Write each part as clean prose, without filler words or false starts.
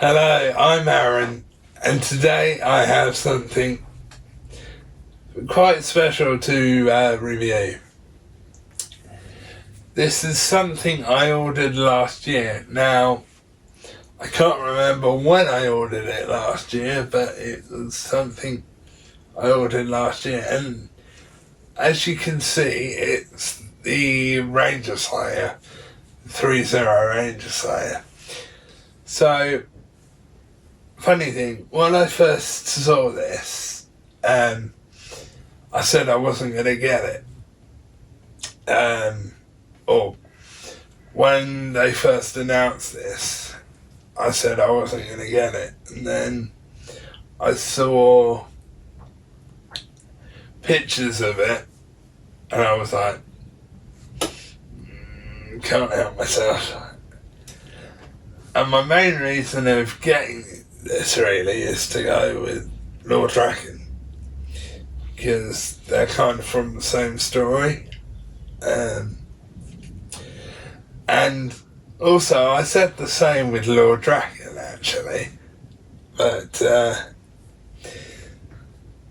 Hello, I'm Arran, and today I have something quite special to review. This is something I ordered last year. Now, I can't remember when I ordered it last year, but it was something I ordered last year, and as you can see, it's the Ranger Slayer, Thhreezero Ranger Slayer. So, funny thing, when I first saw this, I said I wasn't going to get it. Or when they first announced this, I said I wasn't going to get it. And then I saw pictures of it, and I was like, can't help myself. And my main reason of getting this really is to go with Lord Draken, because they're kind of from the same story. And also I said the same with Lord Draken actually, but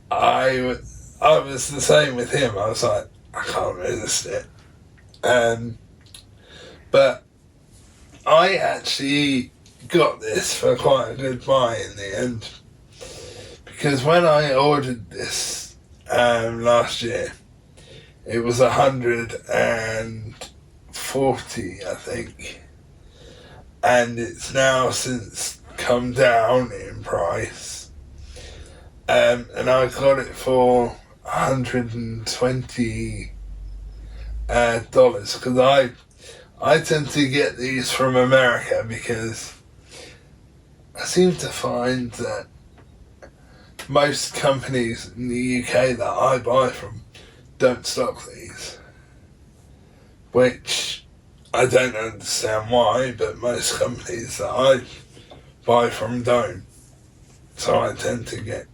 I was the same with him. I was like, I can't resist it. But I actually got this for quite a good buy in the end, because when I ordered this last year, it was 140, I think, and it's now since come down in price, and I got it for $120 because I tend to get these from America, because I seem to find that most companies in the UK that I buy from don't stock these, which I don't understand why, but most companies that I buy from don't. So I tend to get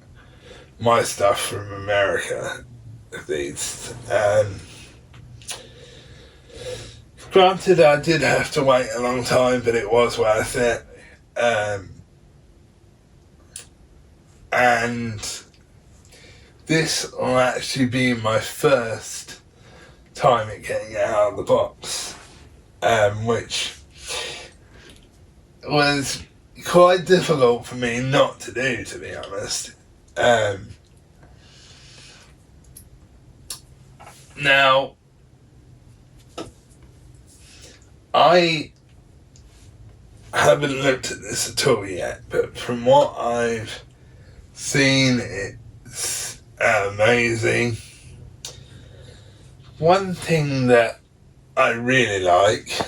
my stuff from America, these. Granted, I did have to wait a long time, but it was worth it. And this will actually be my first time at getting it out of the box, which was quite difficult for me not to do, to be honest. Now, I haven't looked at this at all yet, but from what I've seen, it's amazing. One thing that I really like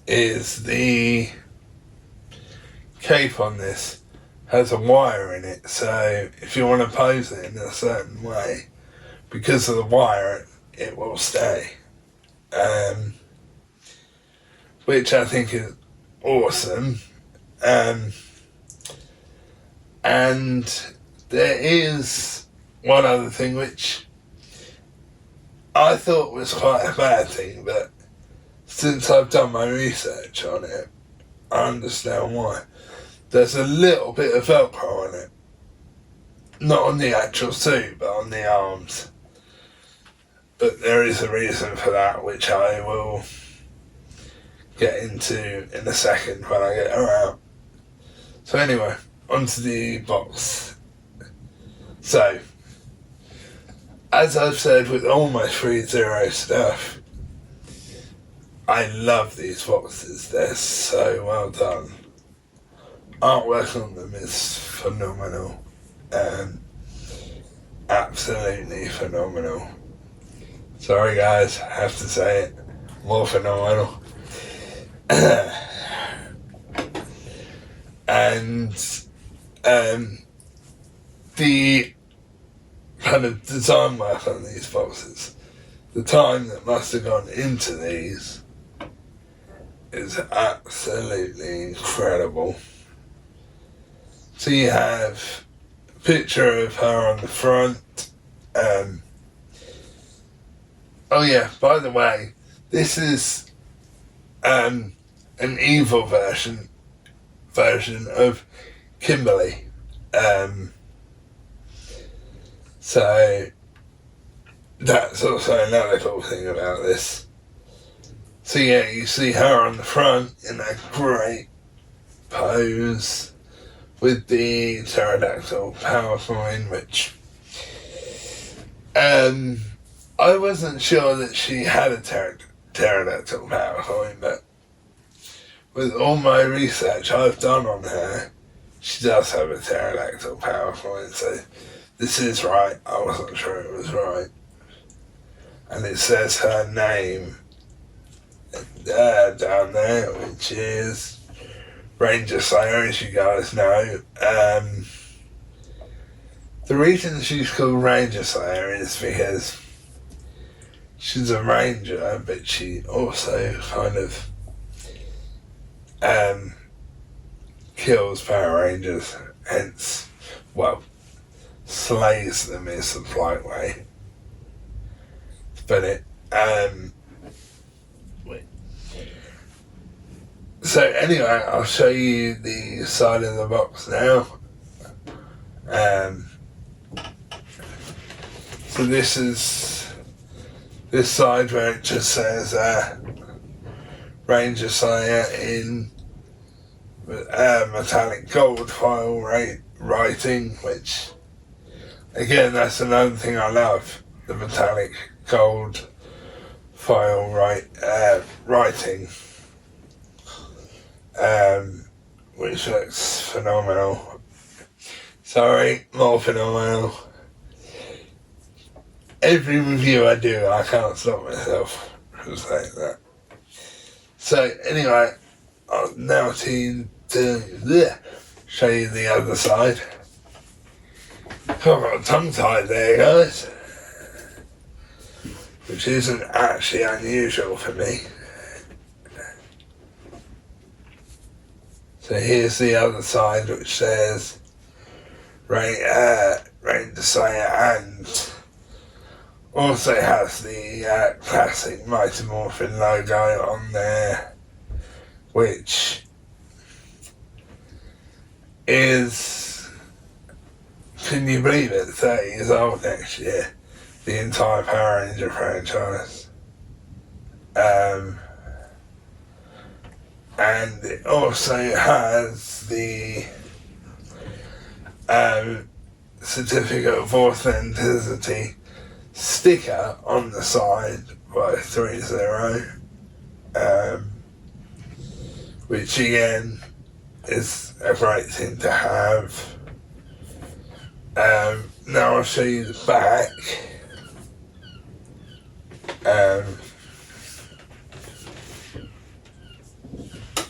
is the cape on this has a wire in it, so if you want to pose it in a certain way, because of the wire, it will stay. Which I think is awesome. And there is one other thing which I thought was quite a bad thing, but since I've done my research on it, I understand why. There's a little bit of Velcro on it. Not on the actual suit, but on the arms. But there is a reason for that, which I will get into in a second when I get her out. So anyway, onto the box. So, as I've said with all my Thhreezero stuff, I love these boxes. They're so well done. Artwork on them is phenomenal. Absolutely phenomenal. Sorry guys, I have to say it. More phenomenal. And the kind of design work on these boxes, the time that must have gone into these is absolutely incredible. So you have a picture of her on the front. Oh yeah, by the way, this is an evil version of Kimberly. So that's also another cool thing about this. So yeah, you see her on the front in that great pose with the pterodactyl PowerPoint, which I wasn't sure that she had a pterodactyl PowerPoint, but with all my research I've done on her, she does have a pterodactyl PowerPoint, so this is right. I wasn't sure it was right. And it says her name down there, which is Ranger Slayer, as you guys know. The reason she's called Ranger Slayer is because she's a ranger, but she also kind of kills Power Rangers, hence, well, slays them is the polite way to put it. So anyway, I'll show you the side of the box now. So this is this side where it just says Ranger Slayer in metallic gold foil writing, which again, that's another thing I love, the metallic gold foil writing, which looks phenomenal. Sorry, more phenomenal. Every review I do, I can't stop myself from saying that. So anyway, I'll now to show you the other side. I've got tongue tied there, guys, which isn't actually unusual for me. So here's the other side, which says Ranger Slayer, and also has the classic Mighty Morphin logo on there, which is, can you believe it, 30 years old next year, the entire Power Ranger franchise. And it also has the certificate of authenticity sticker on the side by Thhreezero, which again is a great thing to have. Now I'll show you the back.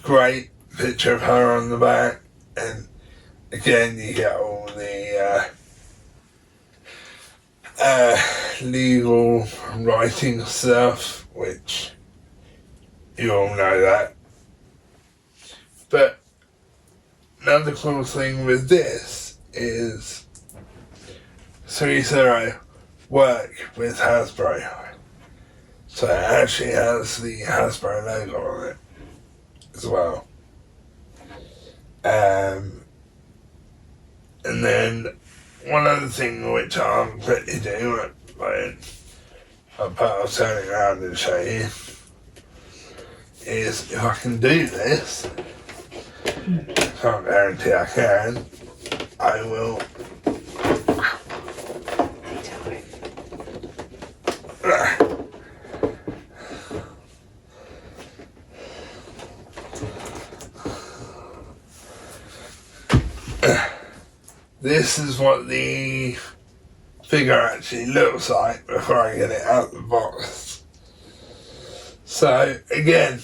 Great picture of her on the back, and again you get all the legal writing stuff, which you all know that. But another cool thing with this is Thhreezero work with Hasbro, so it actually has the Hasbro logo on it as well. And then one other thing which I'll quickly do, I'll turn it around and show you, is if I can do this, can't guarantee I can, I will this is what the figure actually looks like before I get it out of the box. So again,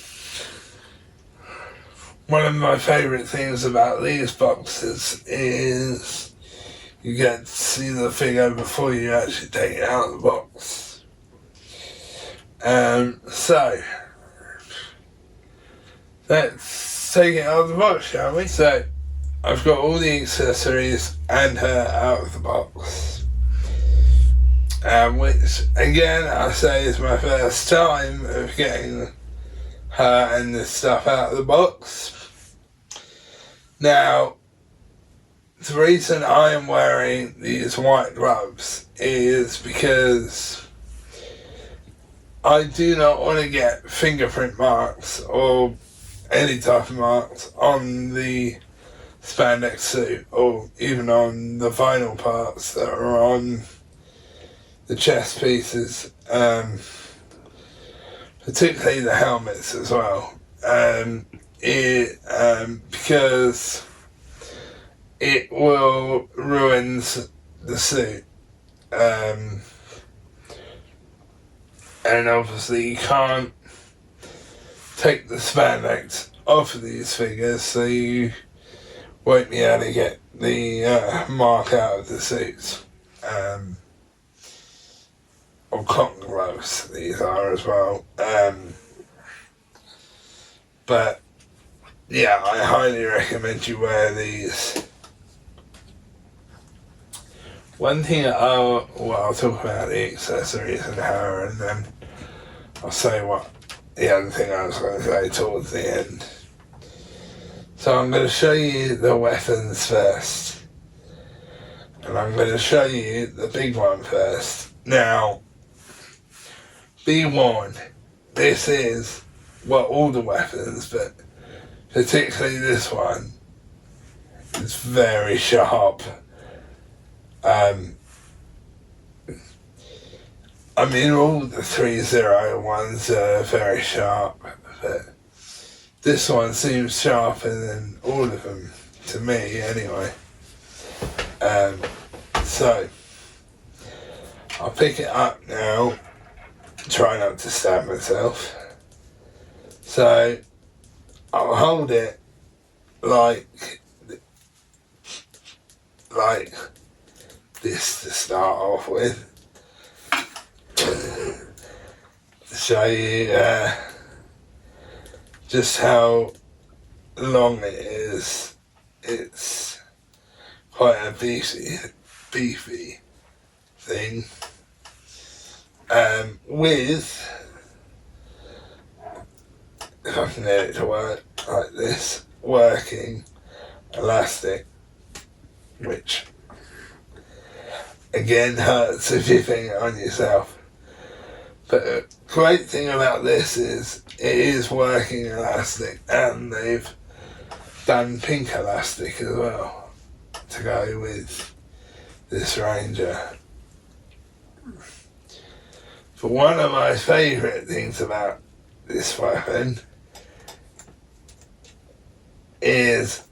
one of my favourite things about these boxes is you get to see the figure before you actually take it out of the box. So let's take it out of the box, shall we? So I've got all the accessories and her out of the box, which again I say is my first time of getting her and this stuff out of the box. Now the reason I am wearing these white gloves is because I do not want to get fingerprint marks or any type of marks on the spandex suit or even on the vinyl parts that are on the chest pieces, particularly the helmets as well, because it will ruin the suit, and obviously you can't take the spandex off of these figures, so you won't be able to get the mark out of the suits. Or cotton gloves, these are as well. But yeah, I highly recommend you wear these. One thing I'll talk about the accessories and how, and then I'll say what the other thing I was going to say towards the end. So I'm going to show you the weapons first, and I'm going to show you the big one first. Now, be warned, this is, well, all the weapons, but particularly this one, is very sharp. I mean, all the Thhreezero ones are very sharp, but this one seems sharper than all of them, to me anyway. So, I'll pick it up now, try not to stab myself. So, I'll hold it like this to start off with, to show you just how long it is. It's quite a beefy thing, with, if I can get it to work like this, working elastic, which again hurts if you think it on yourself. But the great thing about this is it is working elastic, and they've done pink elastic as well to go with this Ranger. But one of my favourite things about this weapon is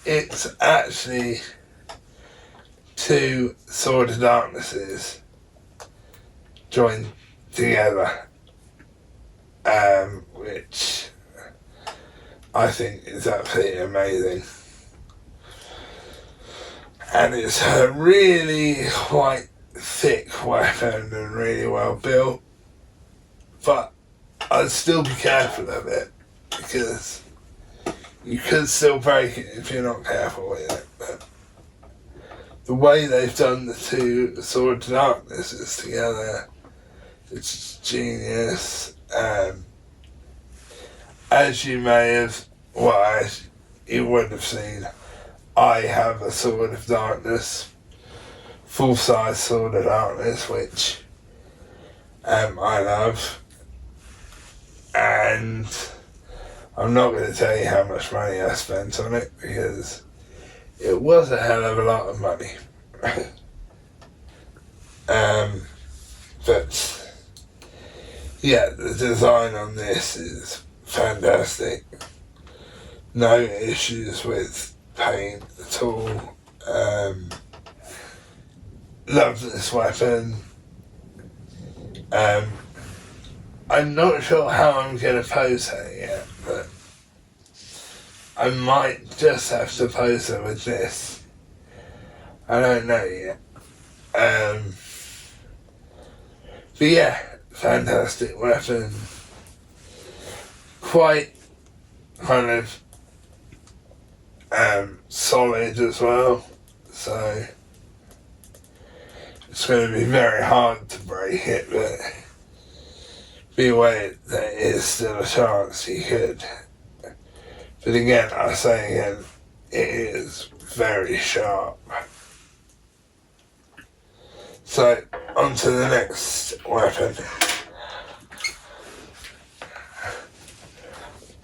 it's actually two Sword of Darknesses joined together, which I think is absolutely amazing. And it's a really quite thick weapon and really well built, but I'd still be careful of it because you could still break it if you're not careful with it. But the way they've done the two Sword of Darknesses together, it's genius. As you may have, as you would have seen, I have a Sword of Darkness, full-size Sword of Darkness, which I love. And I'm not going to tell you how much money I spent on it because it was a hell of a lot of money. But yeah, the design on this is fantastic. No issues with paint at all. Love this weapon. I'm not sure how I'm going to pose her yet, but I might just have to pose her with this. I don't know yet. But yeah, fantastic weapon. Quite kind of solid as well, so it's going to be very hard to break it, but be aware there is still a chance you could. But again, I say again, it is very sharp. So, on to the next weapon.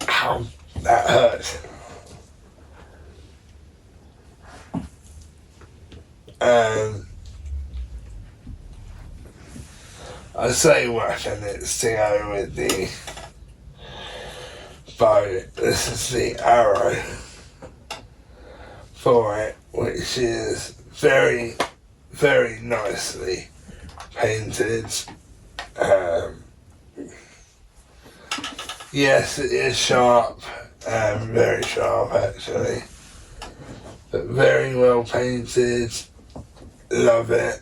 Ow, that hurt. I say weapon, it's to go with the bow. This is the arrow for it, which is very, very nicely painted. Yes, it is sharp, very sharp actually, but very well painted. Love it.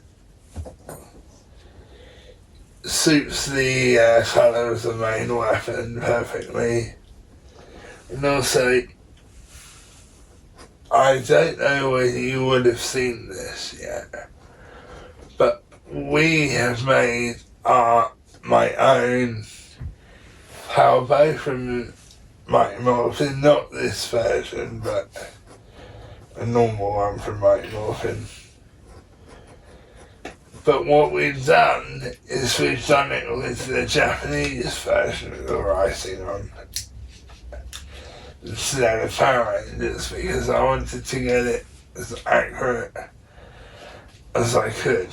Suits the colour of the main weapon perfectly. And also, I don't know whether you would have seen this yet, but we have made my own power bow from Mighty Morphin, not this version, but a normal one from Mighty Morphin. But what we've done is we've done it with the Japanese version of the writing on instead of Power Rangers, because I wanted to get it as accurate as I could.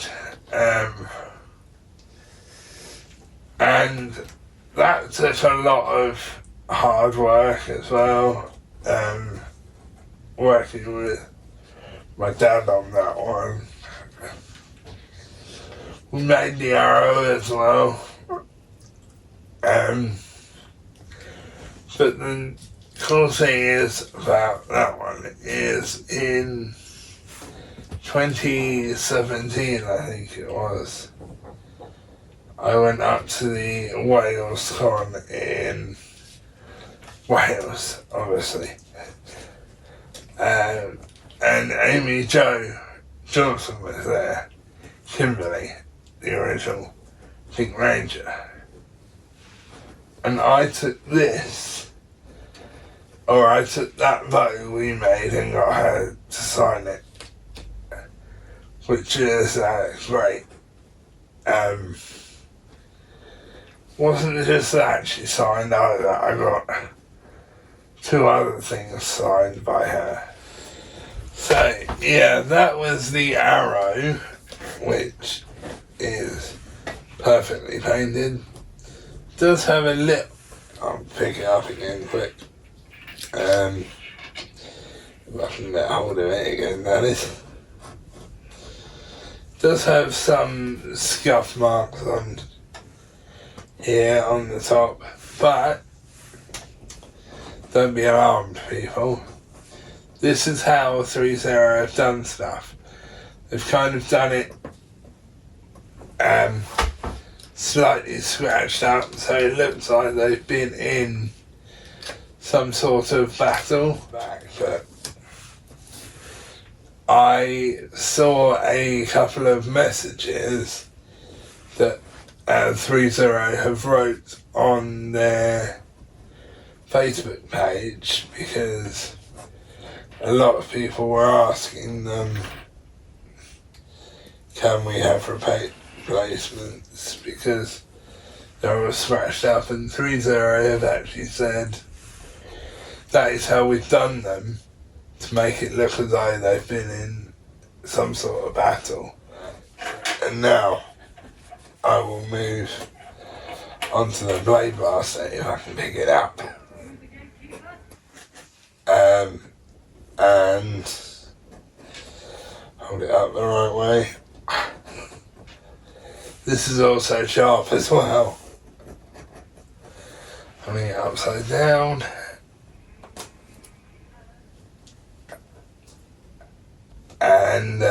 And that took a lot of hard work as well, working with my dad on that one. We made the arrow as well, but the cool thing is about that one is in 2017, I think it was, I went up to the Wales Con in Wales, obviously, and Amy Jo Johnson was there, Kimberly, the original Pink Ranger, and I took that bow we made and got her to sign it, which is great. Wasn't just that she signed either, I got 2 other things signed by her. So yeah, that was the arrow, which is perfectly painted. Does have a lip. I'll pick it up again quick. If I can get hold of it again, that is. Does have some scuff marks on here on the top, but don't be alarmed, people. This is how Thhreezero have done stuff. They've kind of done it slightly scratched up, so it looks like they've been in some sort of battle back, but I saw a couple of messages that Thhreezero have wrote on their Facebook page, because a lot of people were asking them, can we have replacements, because they were scratched up, and Thhreezero have actually said that is how we've done them, to make it look as though they've been in some sort of battle. And now I will move onto the blade blaster if I can pick it up. And hold it up the right way. This is also sharp as well. Holding it upside down. And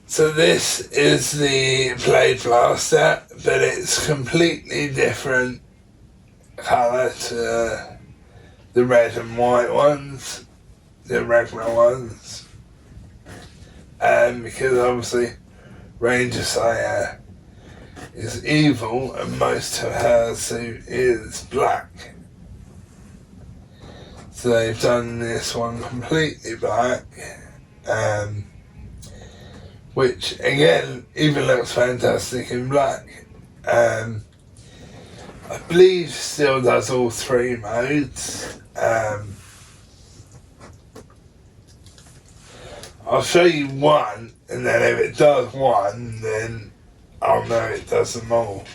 so this is the blade blaster, but it's completely different colour to the red and white ones, the regular ones. Because obviously Ranger Slayer is evil and most of her suit is black. So they've done this one completely black, which again even looks fantastic in black. I believe still does all 3 modes. I'll show you one, and then if it does one, then I'll know it does them all.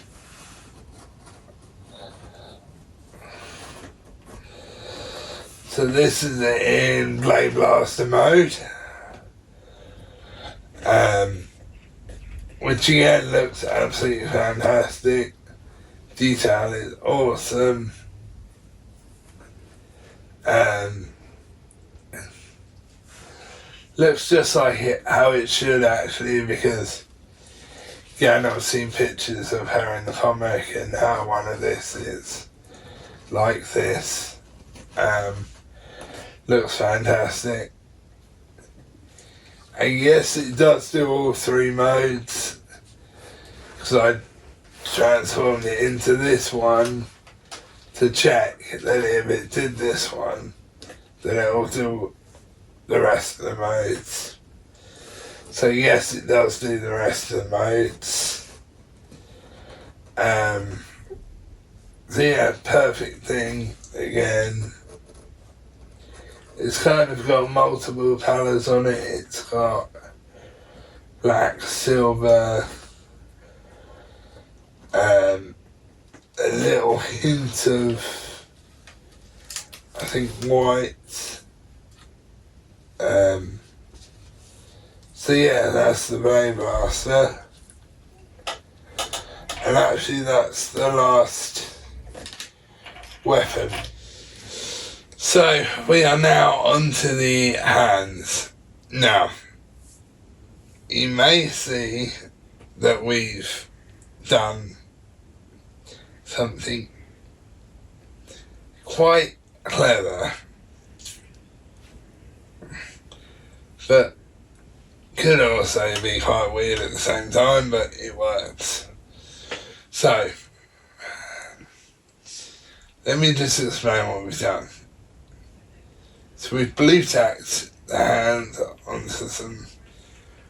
So this is it in Blade Blaster mode, which again looks absolutely fantastic. Detail is awesome. Looks just like how it should actually, because again I've seen pictures of her in the comic and how one of this is like this. Looks fantastic. I guess it does do all 3 modes, because I transformed it into this one to check that if it did this one, then it will do the rest of the modes. So yes, it does do the rest of the modes. So yeah, perfect thing again. It's kind of got multiple colours on it. It's got black, silver, a little hint of, I think, white. So yeah, that's the Blade Blaster. And actually that's the last weapon. So we are now onto the hands. Now, you may see that we've done something quite clever, but could also be quite weird at the same time, but it works. So, let me just explain what we've done. So we've blue tacked the hands onto some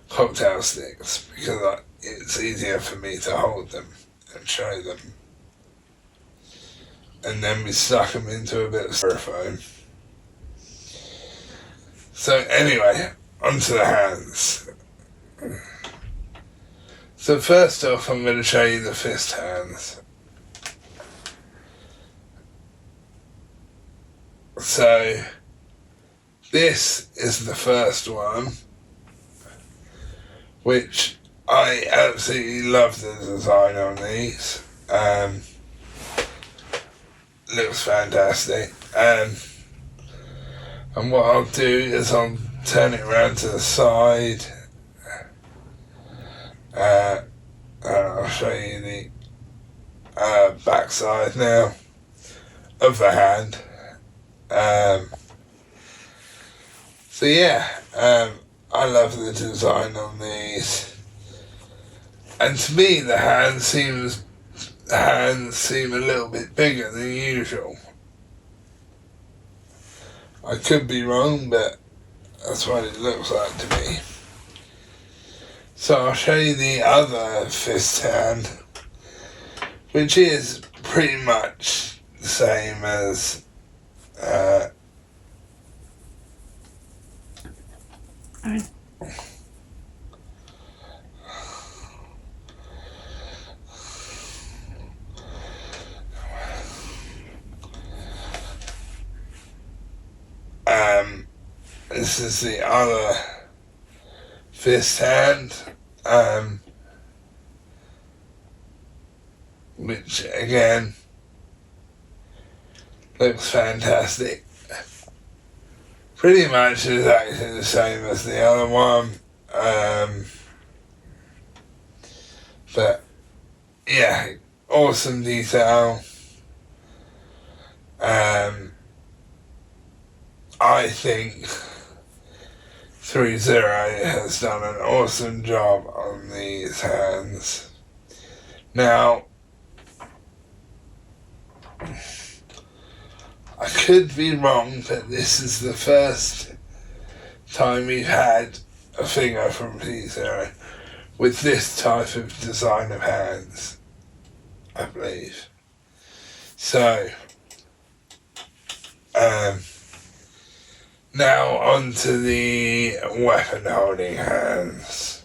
cocktail sticks, because it's easier for me to hold them and show them. And then we stuck them into a bit of styrofoam. So anyway, onto the hands. So first off, I'm going to show you the fist hands. So this is the first one, which I absolutely love the design on these. Looks fantastic. And what I'll do is I'll turn it around to the side. And I'll show you the back side now of the hand. So yeah, I love the design on these. And to me the hands seem a little bit bigger than usual. I could be wrong, but that's what it looks like to me. So I'll show you the other fist hand, which is pretty much the same as this is the other fist hand, which again looks fantastic. Pretty much exactly the same as the other one, but yeah, awesome detail. I think Thhreezero has done an awesome job on these hands. Now, I could be wrong, but this is the first time we've had a figure from Thhreezero with this type of design of hands, I believe. So, now on to the weapon holding hands.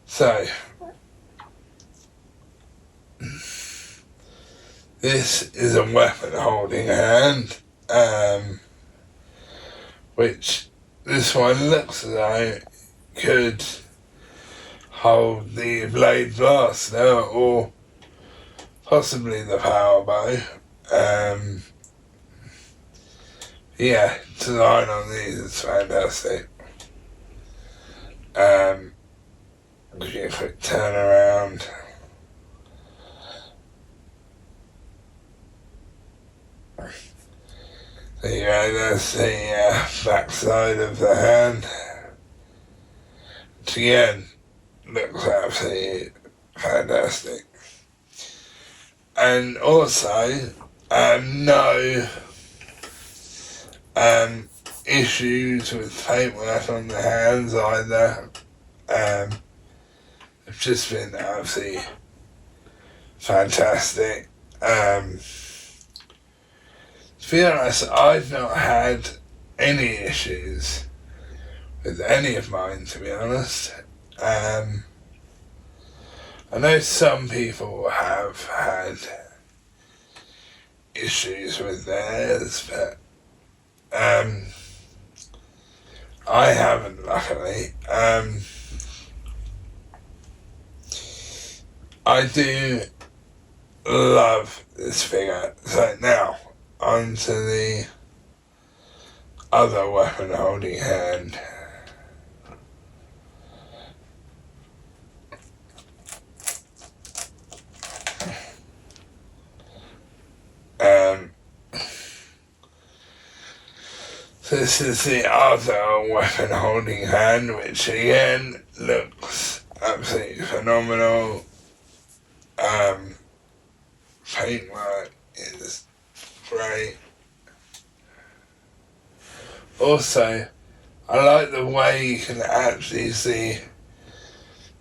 So, this is a weapon holding hand, which this one looks as though it could hold the blade blaster or possibly the power bow. Yeah, design on these is fantastic. Give you a quick turn around. There you go, that's the back side of the hand. Which again, looks absolutely fantastic. And also, no issues with paintwork on the hands either. It's just been absolutely fantastic. To be honest, I've not had any issues with any of mine, to be honest. I know some people have had issues with theirs, but I haven't, luckily. I do love this figure. So now, on to the other weapon holding hand. This is the other weapon holding hand, which again looks absolutely phenomenal. Paintwork is great. Also, I like the way you can actually see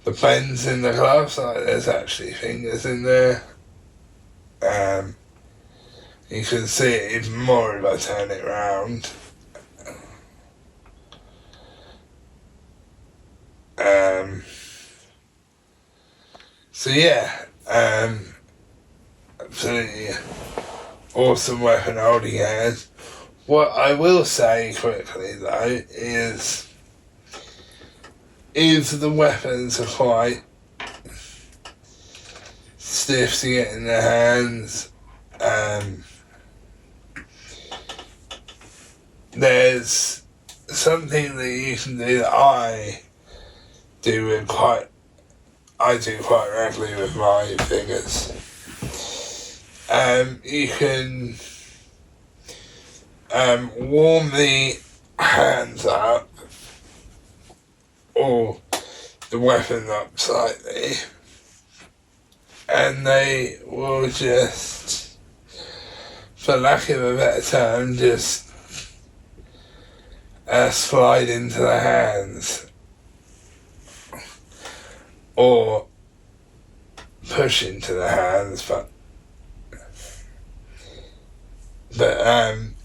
the bends in the gloves, like there's actually fingers in there. You can see it even more if I turn it round. So yeah, absolutely awesome weapon holding hand. What I will say quickly though is the weapons are quite stiff to get in the hands. There's something that you can do that I do quite regularly with my figures. You can warm the hands up or the weapon up slightly, and they will just, for lack of a better term, just slide into the hands or push into the hands, but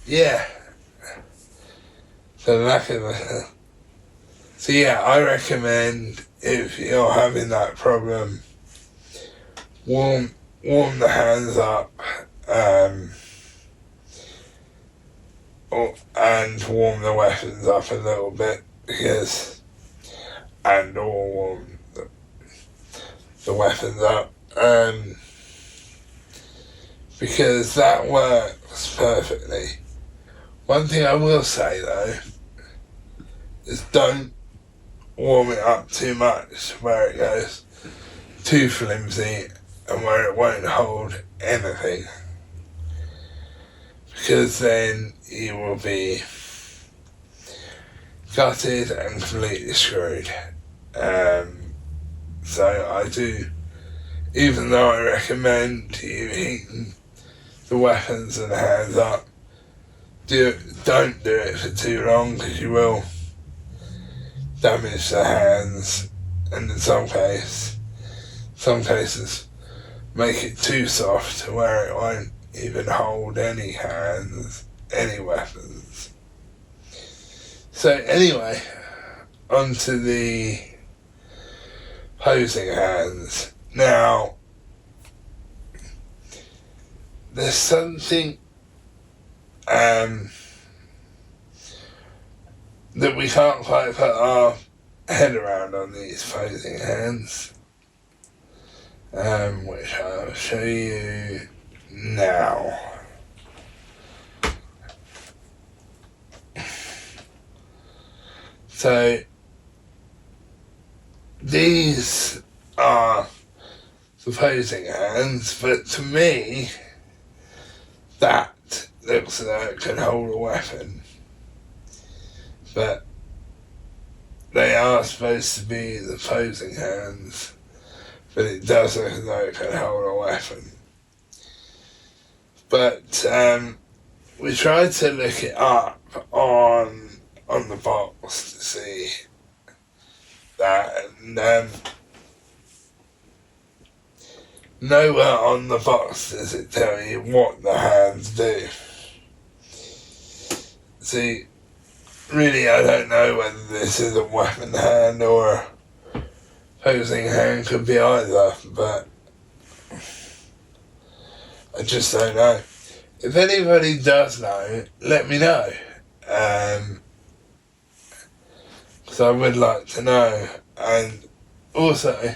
yeah, for lack of a, so yeah, I recommend if you're having that problem, warm the hands up, and warm the weapons up a little bit, or warm the weapons up, because that works perfectly. One thing I will say though is don't warm it up too much where it goes too flimsy and where it won't hold anything, because then you will be gutted and completely screwed. So I do even though I recommend you heating the weapons and the hands up, don't do it for too long, because you will damage the hands, and in some cases make it too soft to where it won't even hold any weapons. So anyway, onto the posing hands. Now, there's something that we can't quite put our head around on these posing hands, which I'll show you now. So these are the posing hands, but to me that looks like it could hold a weapon. But they are supposed to be the posing hands, but it does look as though it could hold a weapon. But we tried to look it up on the box to see that, and nowhere on the box does it tell you what the hands do. See, really, I don't know whether this is a weapon hand or a posing hand, could be either, but I just don't know. If anybody does know, let me know, because I would like to know. And also,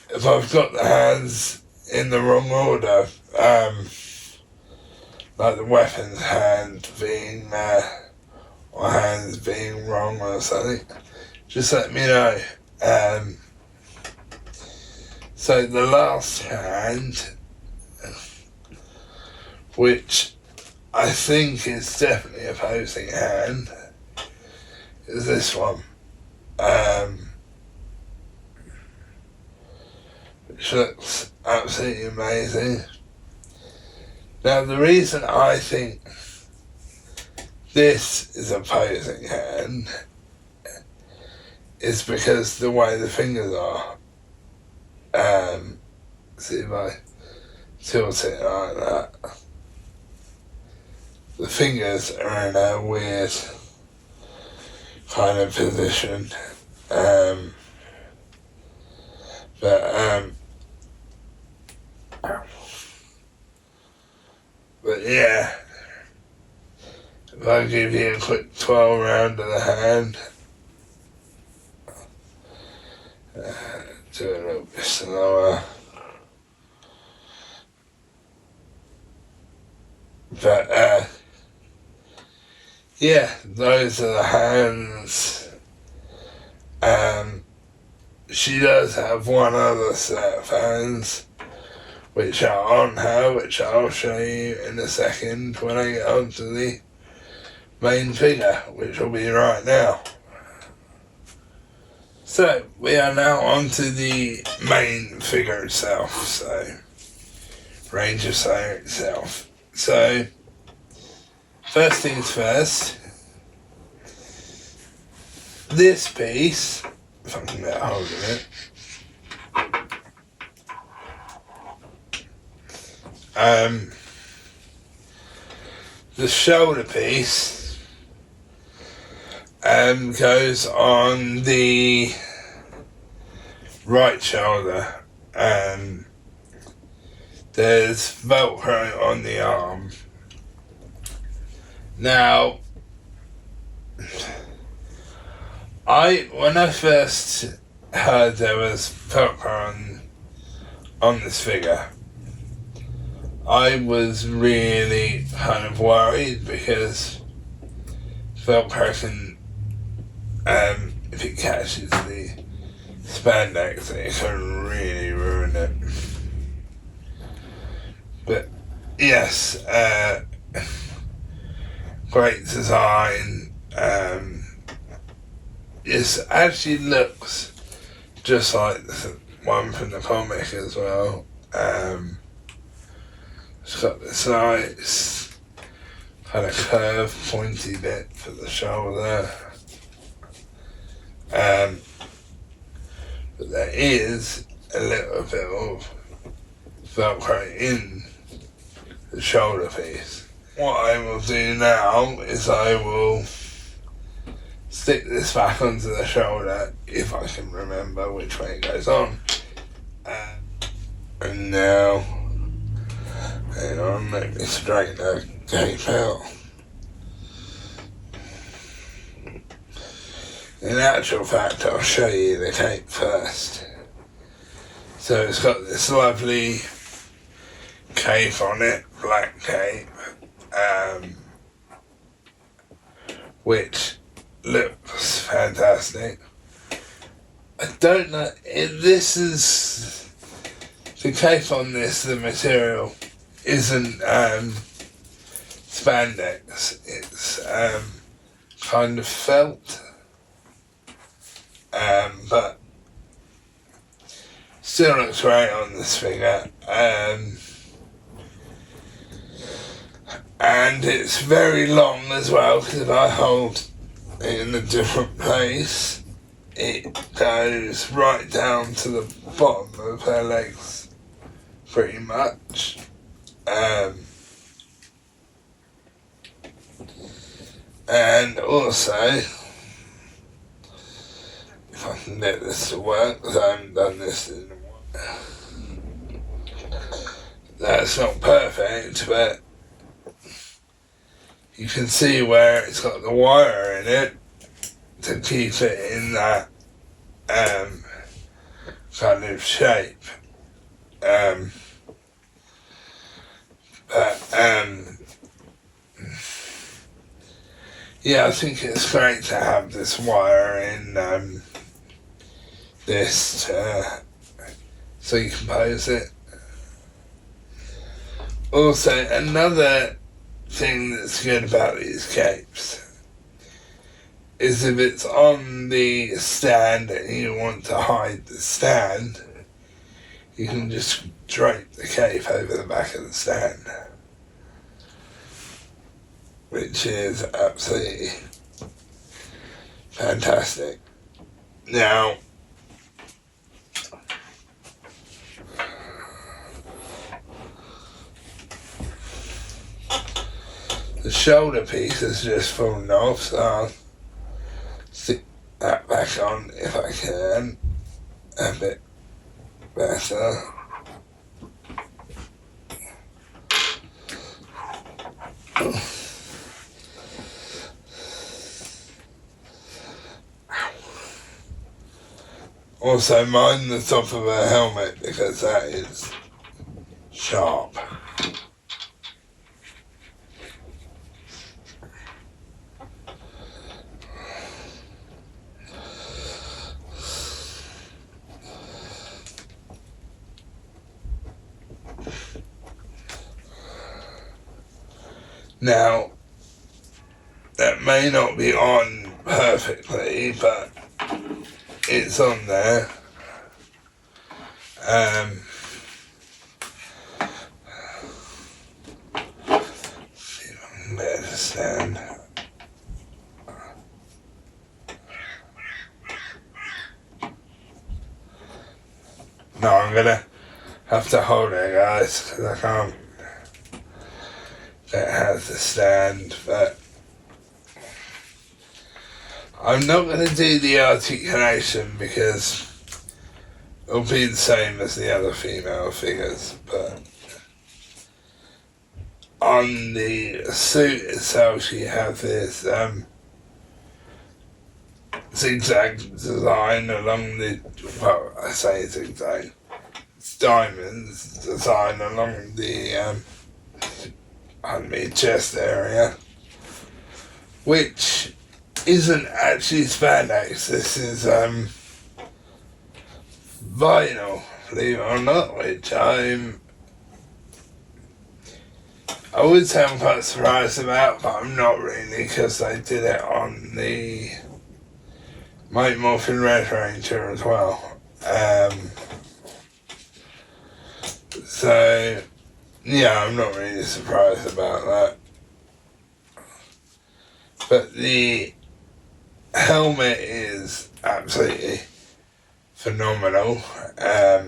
if I've got the hands in the wrong order, like the weapons hand being or hands being wrong or something, just let me know. So the last hand, which I think is definitely a posing hand, is this one. Which looks absolutely amazing. Now, the reason I think this is a posing hand is because the way the fingers are. See if I tilt it like that. The fingers are in a weird kind of position. But yeah, if I give you a quick 12 round of the hand, do it a little bit slower. But yeah, those are the hands. She does have one other set of hands which are on her, which I'll show you in a second when I get onto the main figure, which will be right now. So, we are now onto the main figure itself, so Ranger Slayer itself. So, first things first, this piece, if I can get hold of it, the shoulder piece goes on the right shoulder, and there's Velcro on the arm. Now, when I first heard there was Velcro on this figure, I was really kind of worried, because Velcro can, if it catches the spandex, it can really ruin it. But yes, great design. It actually looks just like one from the comic as well. It's got this nice kind of curved, pointy bit for the shoulder. But there is a little bit of Velcro in the shoulder piece. What I will do now is I will stick this back onto the shoulder if I can remember which way it goes on. And now, hang on, let me straighten the cape out. In actual fact, I'll show you the cape first. So it's got this lovely cape on it, black cape, which looks fantastic. I don't know, this is, the cape on this, the material isn't spandex, it's kind of felt, but still looks great on this figure, and it's very long as well, because if I hold it in a different place, it goes right down to the bottom of her legs, pretty much. And also, if I can get this to work, because I haven't done this in a while. That's not perfect, but you can see where it's got the wire in it to keep it in that kind of shape. Yeah, I think it's great to have this wire in this so you can pose it. Also, another thing that's good about these capes is if it's on the stand and you want to hide the stand, you can just drape the cape over the back of the stand, which is absolutely fantastic. Now, the shoulder piece is just fallen off, so I'll stick that back on if I can a bit better. Also mind the top of her helmet because that is sharp. Now, that may not be on perfectly, but it's on there. See if I can better stand. No, I'm gonna have to hold it, guys, because I can't. It has to stand, but I'm not going to do the articulation because it'll be the same as the other female figures, but on the suit itself you have this zigzag design along the, well, I say zigzag, it's diamonds design along the on the chest area, which isn't actually spandex. This is vinyl, believe it or not, which I would say I'm quite surprised about, but I'm not really, because they did it on the Mighty Morphin Red Ranger as well. So, yeah, I'm not really surprised about that. But the helmet is absolutely phenomenal,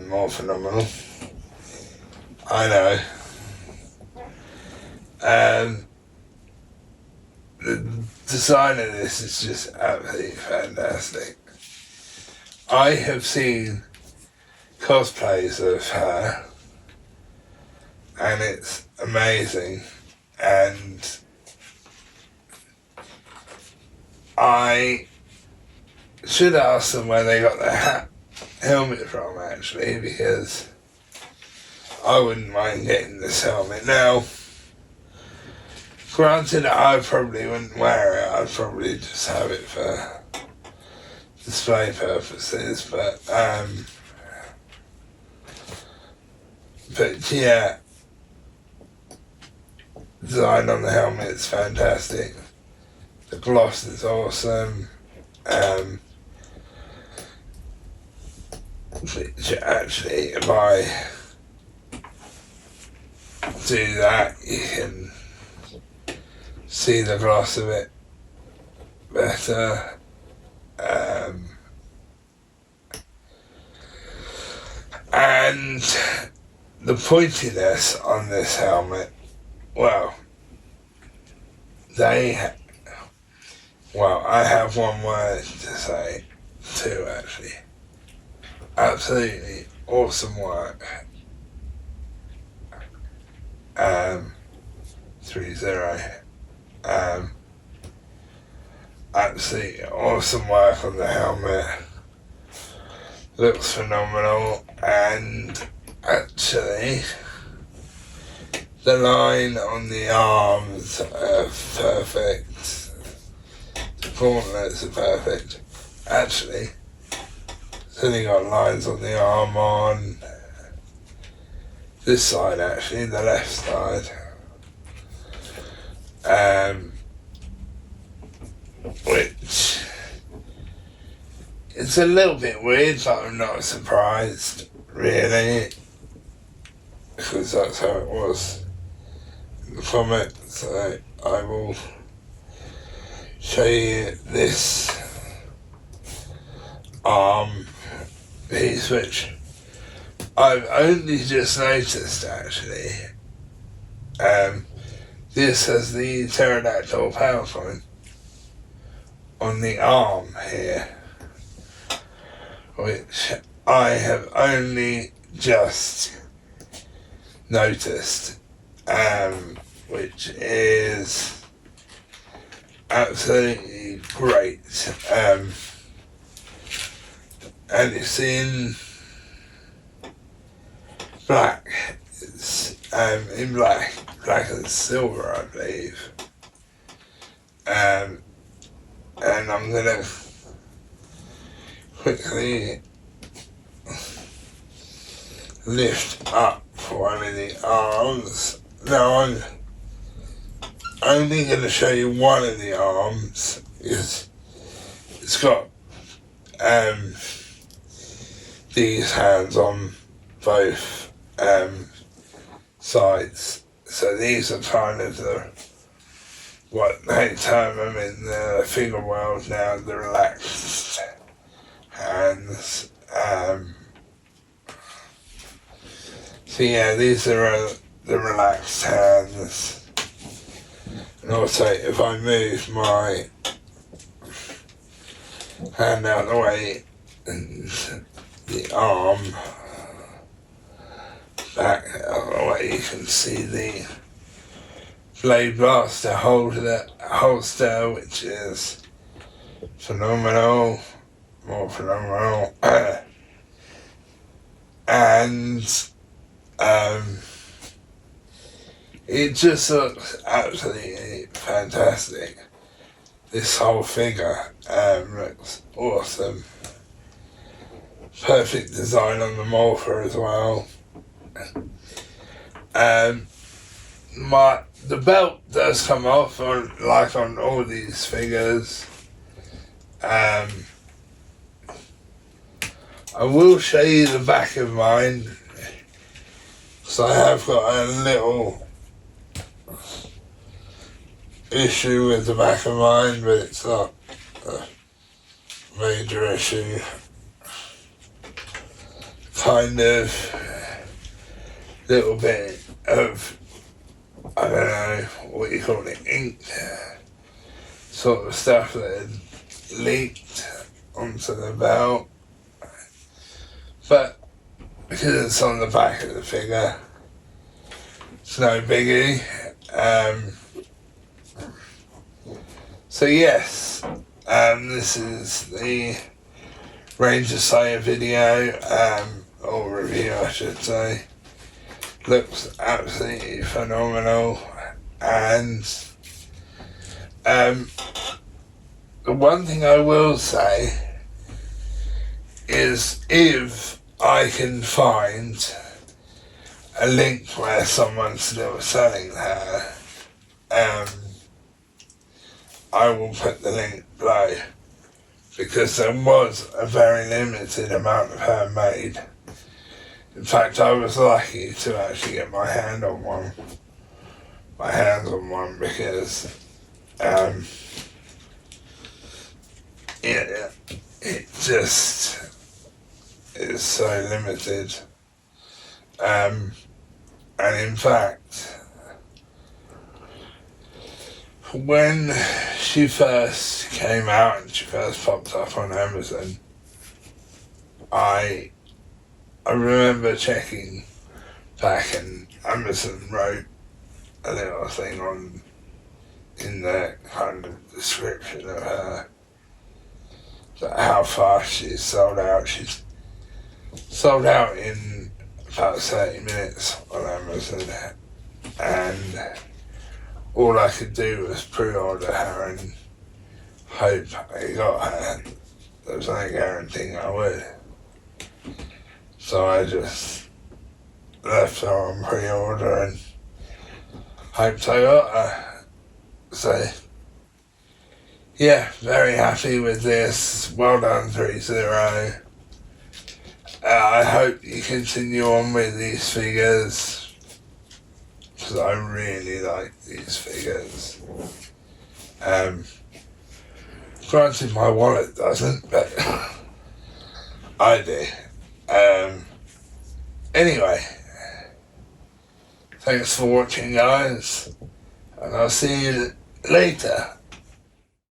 more phenomenal. I know. The design of this is just absolutely fantastic. I have seen cosplays of her, and it's amazing, and I should ask them where they got their helmet from, actually, because I wouldn't mind getting this helmet. Now, granted, I probably wouldn't wear it. I'd probably just have it for display purposes, but yeah, design on the helmet is fantastic. The gloss is awesome. Which actually, if I do that, you can see the gloss of it better. And the pointiness on this helmet, well, I have one word to say, two actually. Absolutely awesome work. Thhreezero. Absolutely awesome work on the helmet. Looks phenomenal, and actually the line on the arms are perfect. The gauntlets are perfect. Actually, it's only got lines on the arm on this side, actually, the left side. Which it's a little bit weird, but I'm not surprised, really, because that's how it was in the comic. So I will show you this arm piece, which I've only just noticed, actually. This has the pterodactyl PowerPoint on the arm here, which I have only just noticed, which is absolutely great. And it's in black. It's in black and silver, I believe. And I'm gonna quickly lift up one of the arms. Now I'm only gonna show you one of the arms because it's got these hands on both sides. So these are kind of what they term them in the figure world now, the relaxed hands. So yeah, these are the relaxed hands. And also, if I move my hand out of the way, and the arm back out of the way, you can see the Blade Blaster holster, which is phenomenal, more phenomenal, and it just looks absolutely fantastic. This whole figure looks awesome. Perfect design on the morpher as well. The belt does come off like on all these figures. I will show you the back of mine So I have got a little issue with the back of mine, but it's not a major issue. Kind of little bit of, I don't know what you call it, ink sort of stuff that had leaked onto the belt. But because it's on the back of the figure, it's no biggie. So yes, this is the Ranger Slayer video, or review I should say. Looks absolutely phenomenal, and the one thing I will say is if I can find a link where someone's still selling her, I will put the link below, because there was a very limited amount of her made. In fact, I was lucky to actually get my hands on one, because it just is so limited. And in fact, when she first came out and she first popped up on Amazon, I remember checking back, and Amazon wrote a little thing in the kind of description of her, that how fast she's sold out. She's sold out in about 30 minutes on Amazon, and all I could do was pre-order her and hope I got her. There was no guaranteeing I would. So I just left her on pre-order and hoped I got her. So yeah, very happy with this. Well done, Thhreezero. I hope you continue on with these figures, because I really like these figures. Granted, my wallet doesn't, but I do. Anyway, thanks for watching, guys, and I'll see you later.